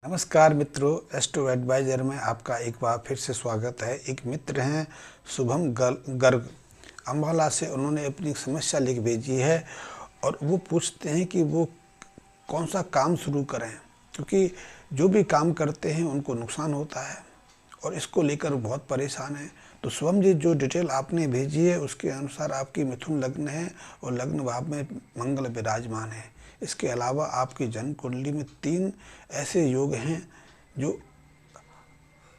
नमस्कार मित्रों, astro adviser में आपका एक बार फिर से स्वागत है। एक मित्र हैं शुभम गर्ग, अम्बाला से। उन्होंने अपनी समस्या लिख भेजी है और वो पूछते हैं कि वो कौन सा काम शुरू करें, क्योंकि जो भी काम करते हैं उनको नुकसान होता है और इसको लेकर बहुत परेशान हैं। तो शुभम जी, जो डिटेल आपने भेजी है उसके अनुसार आपकी मिथुन लग्न है और लग्न भाव में मंगल विराजमान है। इसके अलावा आपकी जन्म कुंडली में 3 ऐसे योग हैं जो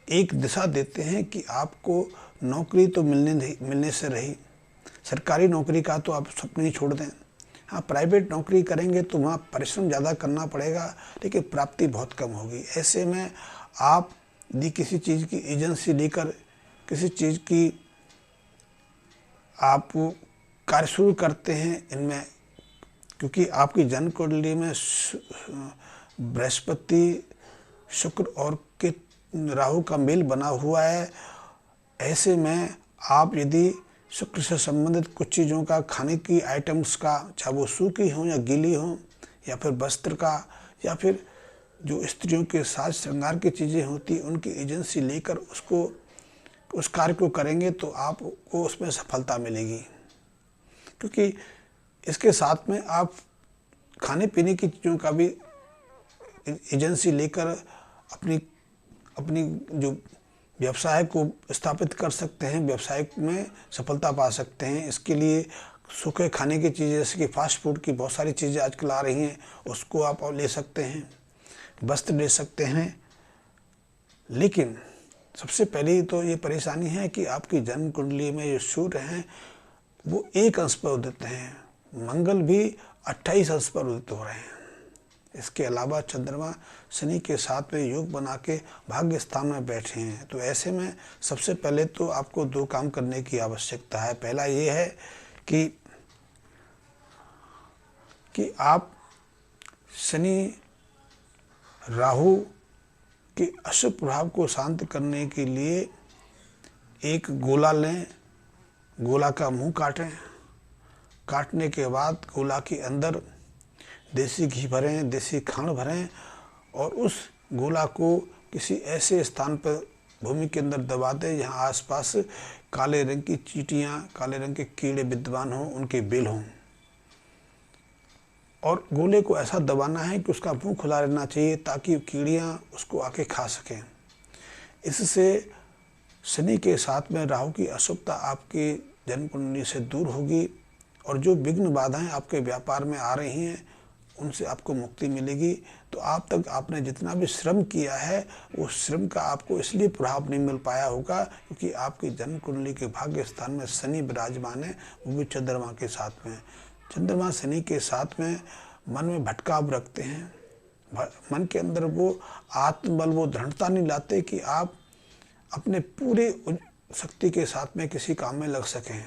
एक दिशा देते हैं कि आपको नौकरी तो मिलने से रही। सरकारी नौकरी का तो आप सपने ही छोड़ दें। हाँ, प्राइवेट नौकरी करेंगे तो वहाँ परिश्रम ज़्यादा करना पड़ेगा, लेकिन प्राप्ति बहुत कम होगी। ऐसे में आप यदि किसी चीज़ की एजेंसी लेकर किसी चीज़ की आप कार्य शुरू करते हैं इनमें, क्योंकि आपकी जन्म कुंडली में बृहस्पति, शुक्र और के राहु का मेल बना हुआ है। ऐसे में आप यदि शुक्र से संबंधित कुछ चीज़ों का, खाने की आइटम्स का, चाहे वो सूखी हों या गीली हों, या फिर वस्त्र का, या फिर जो स्त्रियों के साज श्रृंगार की चीज़ें होती उनकी एजेंसी लेकर उस कार्य को करेंगे तो आपको उसमें सफलता मिलेगी। क्योंकि इसके साथ में आप खाने पीने की चीज़ों का भी एजेंसी लेकर अपनी जो व्यवसाय को स्थापित कर सकते हैं, व्यवसाय में सफलता पा सकते हैं। इसके लिए सूखे खाने की चीज़ें, जैसे कि फास्ट फूड की बहुत सारी चीज़ें आजकल आ रही हैं, उसको आप ले सकते हैं, वस्त्र ले सकते हैं। लेकिन सबसे पहले तो ये परेशानी है कि आपकी जन्म कुंडली में जो सूर्य हैं वो 1 अंश पर उदित हैं, मंगल भी 28 अंश पर उदित हो रहे हैं। इसके अलावा चंद्रमा शनि के साथ में योग बना के भाग्य स्थान में बैठे हैं। तो ऐसे में सबसे पहले तो आपको 2 काम करने की आवश्यकता है। पहला ये है कि आप शनि राहु के अशुभ प्रभाव को शांत करने के लिए एक गोला लें, गोला का मुंह काटें, काटने के बाद गोला के अंदर देसी घी भरें, देसी खांड भरें और उस गोला को किसी ऐसे स्थान पर भूमि के अंदर दबा दें जहाँ आसपास काले रंग की चींटियाँ, काले रंग के कीड़े विद्यमान हों, उनके बिल हों। और गोले को ऐसा दबाना है कि उसका मुंह खुला रहना चाहिए ताकि कीड़ियाँ उसको आके खा सकें। इससे शनि के साथ में राहु की अशुभता आपकी जन्म कुंडली से दूर होगी और जो विघ्न बाधाएं आपके व्यापार में आ रही हैं उनसे आपको मुक्ति मिलेगी। तो आप तक आपने जितना भी श्रम किया है उस श्रम का आपको इसलिए प्रभाव नहीं मिल पाया होगा क्योंकि आपकी जन्म कुंडली के भाग्य स्थान में शनि विराजमान है, वो भी चंद्रमा के साथ में। चंद्रमा शनि के साथ में मन में भटकाव रखते हैं, मन के अंदर वो आत्मबल, वो दृढ़ता नहीं लाते कि आप अपने पूरे शक्ति के साथ में किसी काम में लग सकें।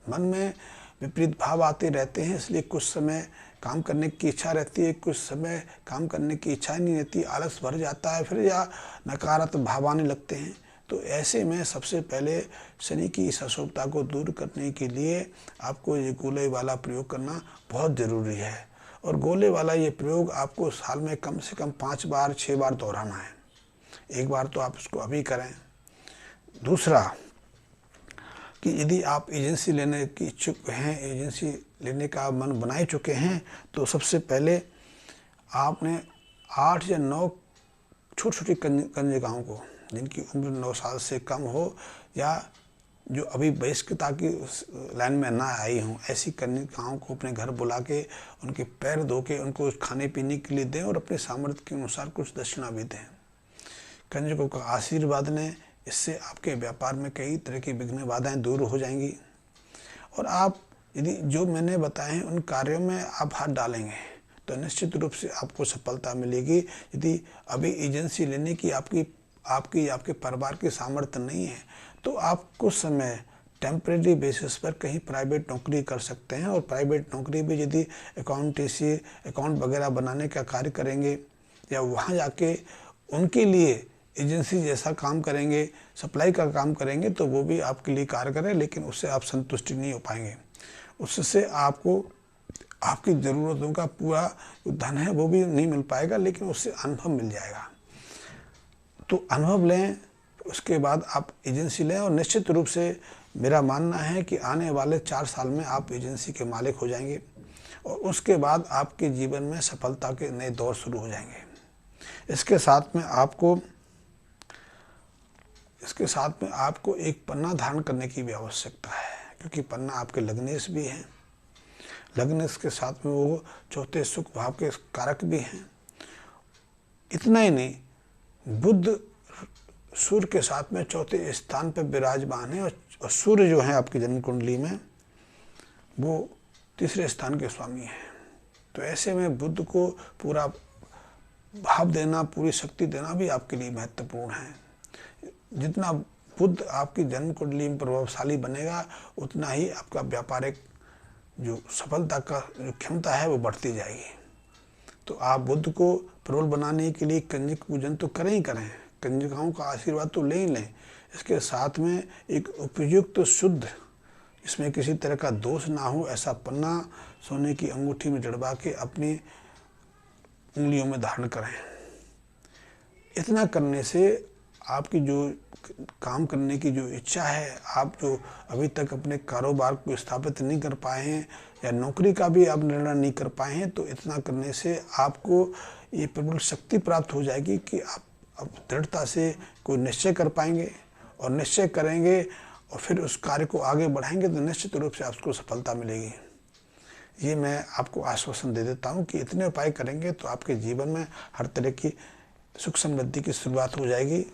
मन में विपरीत भाव आते रहते हैं, इसलिए कुछ समय काम करने की इच्छा रहती है, कुछ समय काम करने की इच्छा नहीं रहती, आलस भर जाता है फिर, या नकारात्मक भाव आने लगते हैं। तो ऐसे में सबसे पहले शनि की इस अशुभता को दूर करने के लिए आपको ये गोले वाला प्रयोग करना बहुत ज़रूरी है। और गोले वाला ये प्रयोग आपको साल में कम से कम 5 बार 6 बार दोहराना है। एक बार तो आप उसको अभी करें। दूसरा कि यदि आप एजेंसी लेने की इच्छुक हैं, एजेंसी लेने का मन बनाए चुके हैं, तो सबसे पहले आपने 8 या 9 छोटी छोटी कन्यकाओं को, जिनकी उम्र 9 साल से कम हो या जो अभी वयस्कता की लाइन में ना आई हों, ऐसी कन्यकाओं को अपने घर बुला के उनके पैर धो के उनको खाने पीने के लिए दें और अपने सामर्थ्य के अनुसार कुछ दक्षिणा भी दें। कन्यकों का आशीर्वाद लें, इससे आपके व्यापार में कई तरह की विघ्न बाधाएं दूर हो जाएंगी। और आप यदि जो मैंने बताए हैं उन कार्यों में आप हाथ डालेंगे तो निश्चित रूप से आपको सफलता मिलेगी। यदि अभी एजेंसी लेने की आपके परिवार की सामर्थ्य नहीं है तो आप कुछ समय टेम्परेरी बेसिस पर कहीं प्राइवेट नौकरी कर सकते हैं। और प्राइवेट नौकरी भी यदि अकाउंट वगैरह बनाने का कार्य करेंगे या वहाँ जाके उनके लिए एजेंसी जैसा काम करेंगे, सप्लाई का काम करेंगे, तो वो भी आपके लिए कारगर है, लेकिन उससे आप संतुष्टि नहीं हो पाएंगे। उससे आपको आपकी ज़रूरतों का पूरा धन है वो भी नहीं मिल पाएगा, लेकिन उससे अनुभव मिल जाएगा। तो अनुभव लें, उसके बाद आप एजेंसी लें और निश्चित रूप से मेरा मानना है कि आने वाले 4 साल में आप एजेंसी के मालिक हो जाएंगे और उसके बाद आपके जीवन में सफलता के नए दौर शुरू हो जाएंगे। इसके साथ में आपको एक पन्ना धारण करने की भी आवश्यकता है, क्योंकि पन्ना आपके लग्नेश भी हैं। लग्नेश के साथ में वो चौथे सुख भाव के कारक भी हैं। इतना ही नहीं, बुध सूर्य के साथ में चौथे स्थान पर विराजमान है और सूर्य जो है आपकी जन्म कुंडली में वो तीसरे स्थान के स्वामी हैं। तो ऐसे में बुध को पूरा भाव देना, पूरी शक्ति देना भी आपके लिए महत्वपूर्ण है। जितना बुध आपकी जन्म कुंडली में प्रभावशाली बनेगा, उतना ही आपका व्यापारिक जो सफलता का जो क्षमता है वो बढ़ती जाएगी। तो आप बुध को प्रबल बनाने के लिए कंजक पूजन तो करें ही करें, कंजकाओं का आशीर्वाद तो ले ही लें। इसके साथ में एक उपयुक्त शुद्ध, इसमें किसी तरह का दोष ना हो, ऐसा पन्ना सोने की अंगूठी में जड़वा के अपनी उंगलियों में धारण करें। इतना करने से आपकी जो काम करने की जो इच्छा है, आप जो अभी तक अपने कारोबार को स्थापित नहीं कर पाए हैं या नौकरी का भी आप निर्णय नहीं कर पाए हैं, तो इतना करने से आपको ये प्रबल शक्ति प्राप्त हो जाएगी कि आप अब दृढ़ता से कोई निश्चय कर पाएंगे और निश्चय करेंगे और फिर उस कार्य को आगे बढ़ाएंगे तो निश्चित रूप से आपको सफलता मिलेगी। ये मैं आपको आश्वासन दे देता हूँ कि इतने उपाय करेंगे तो आपके जीवन में हर तरह की सुख समृद्धि की शुरुआत हो जाएगी।